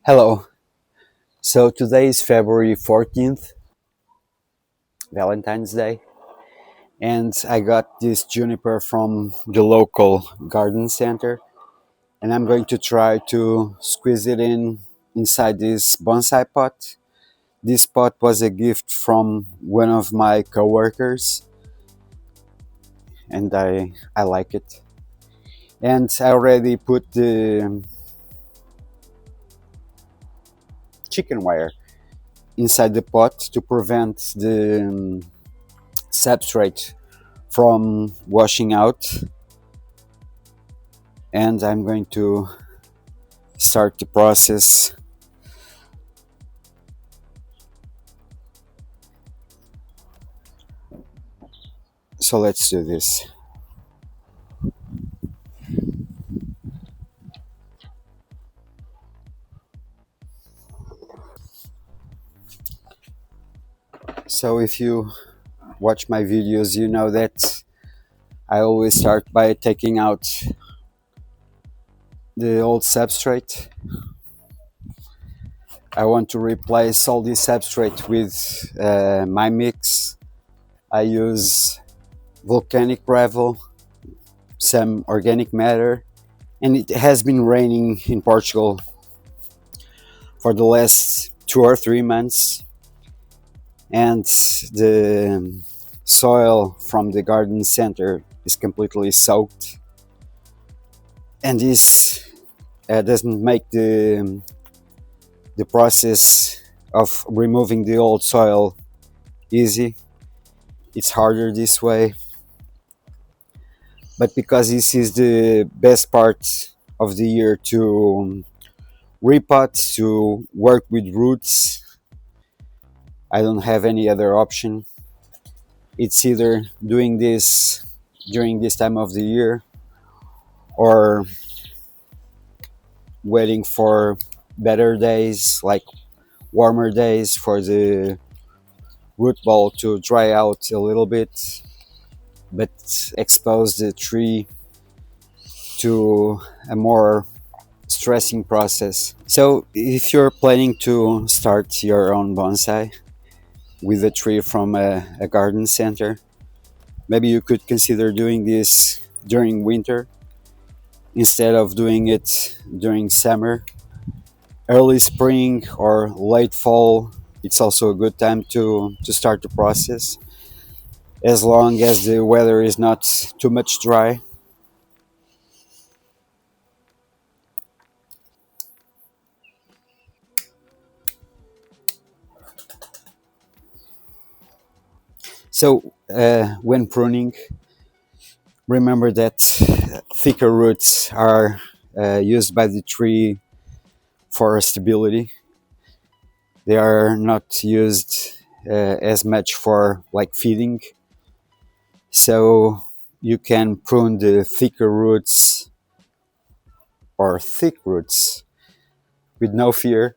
Hello. So today is February 14th, Valentine's Day, and I got this juniper from the local garden center, and I'm going to try to squeeze it inside this bonsai pot. This pot was a gift from one of my coworkers, and I like it. And I already put the chicken wire inside the pot to prevent the substrate from washing out, and I'm going to start the process. So let's do this. So if you watch my videos, you know that I always start by taking out the old substrate. I want to replace all this substrate with my mix. I use volcanic gravel, some organic matter, and it has been raining in Portugal for the last 2 or 3 months, and the soil from the garden center is completely soaked, and this doesn't make the process of removing the old soil easy. It's harder this way, but because this is the best part of the year to repot, to work with roots, I don't have any other option. It's either doing this during this time of the year or waiting for better days, like warmer days, for the root ball to dry out a little bit, but expose the tree to a more stressing process. So if you're planning to start your own bonsai with a tree from a garden center, maybe you could consider doing this during winter instead of doing it during summer. Early spring or late fall, it's also a good time to start the process, as long as the weather is not too much dry. So when pruning, remember that thicker roots are used by the tree for stability. They are not used as much for like feeding. So you can prune the thicker roots or thick roots with no fear.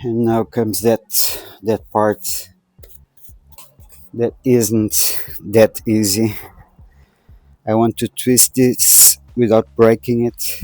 And now comes that part that isn't that easy. I want to twist this without breaking it.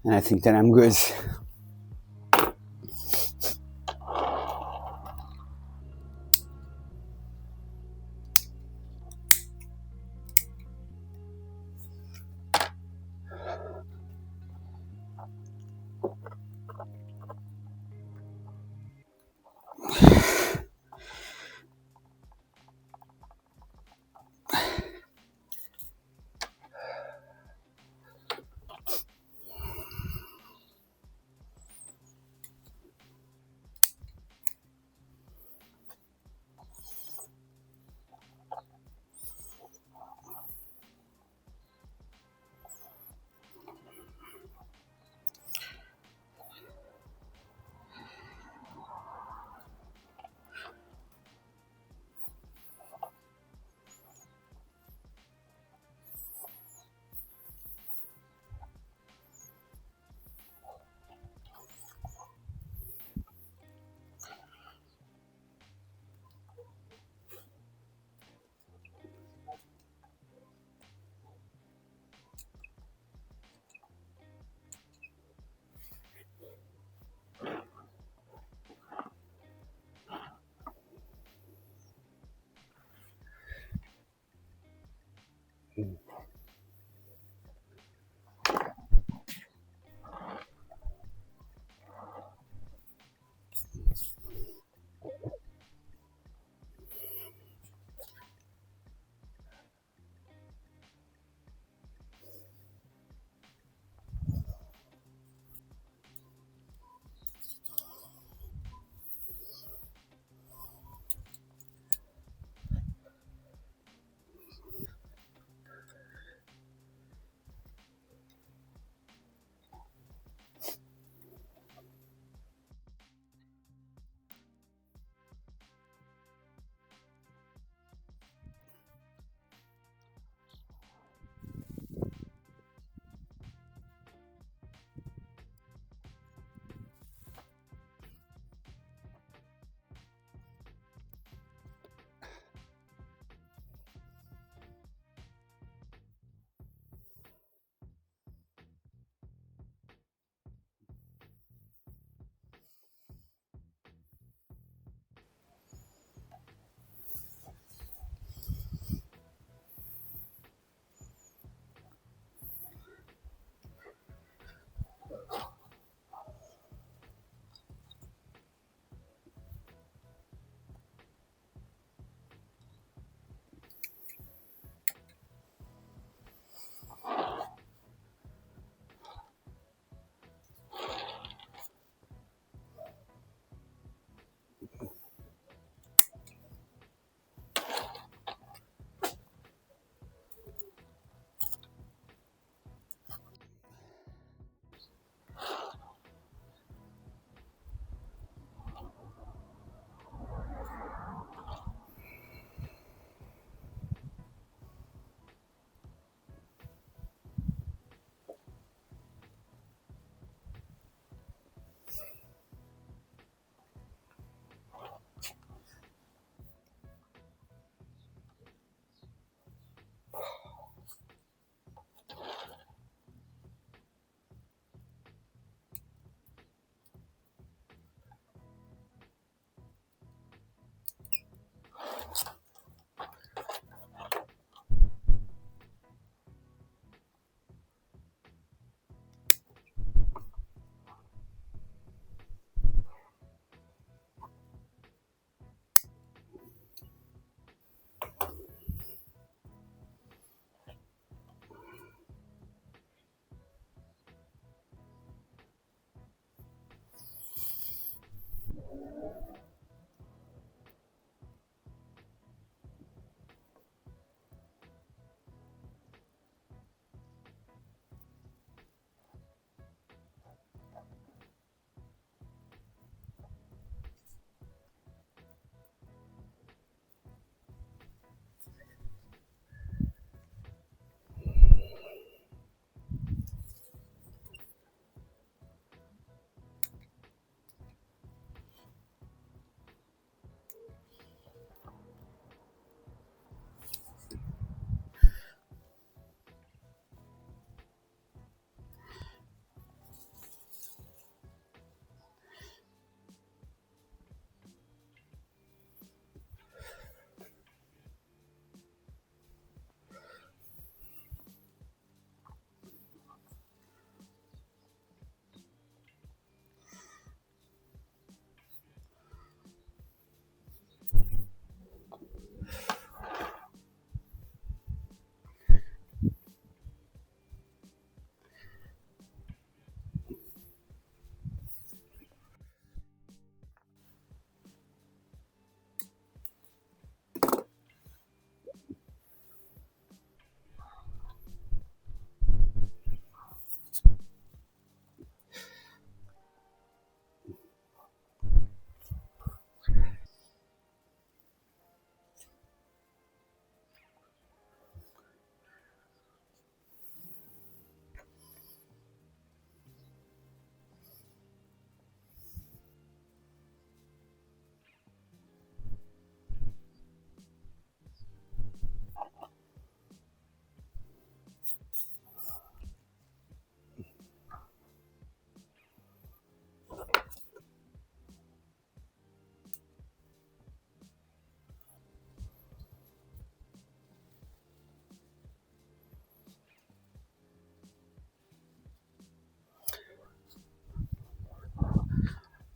And I think that I'm good.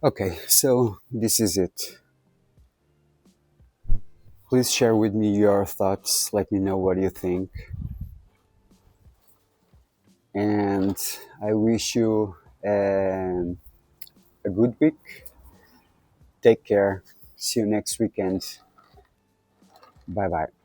Okay, so this is it. Please share with me your thoughts. Let me know what you think. And I wish you a good week. Take care. See you next weekend. Bye bye.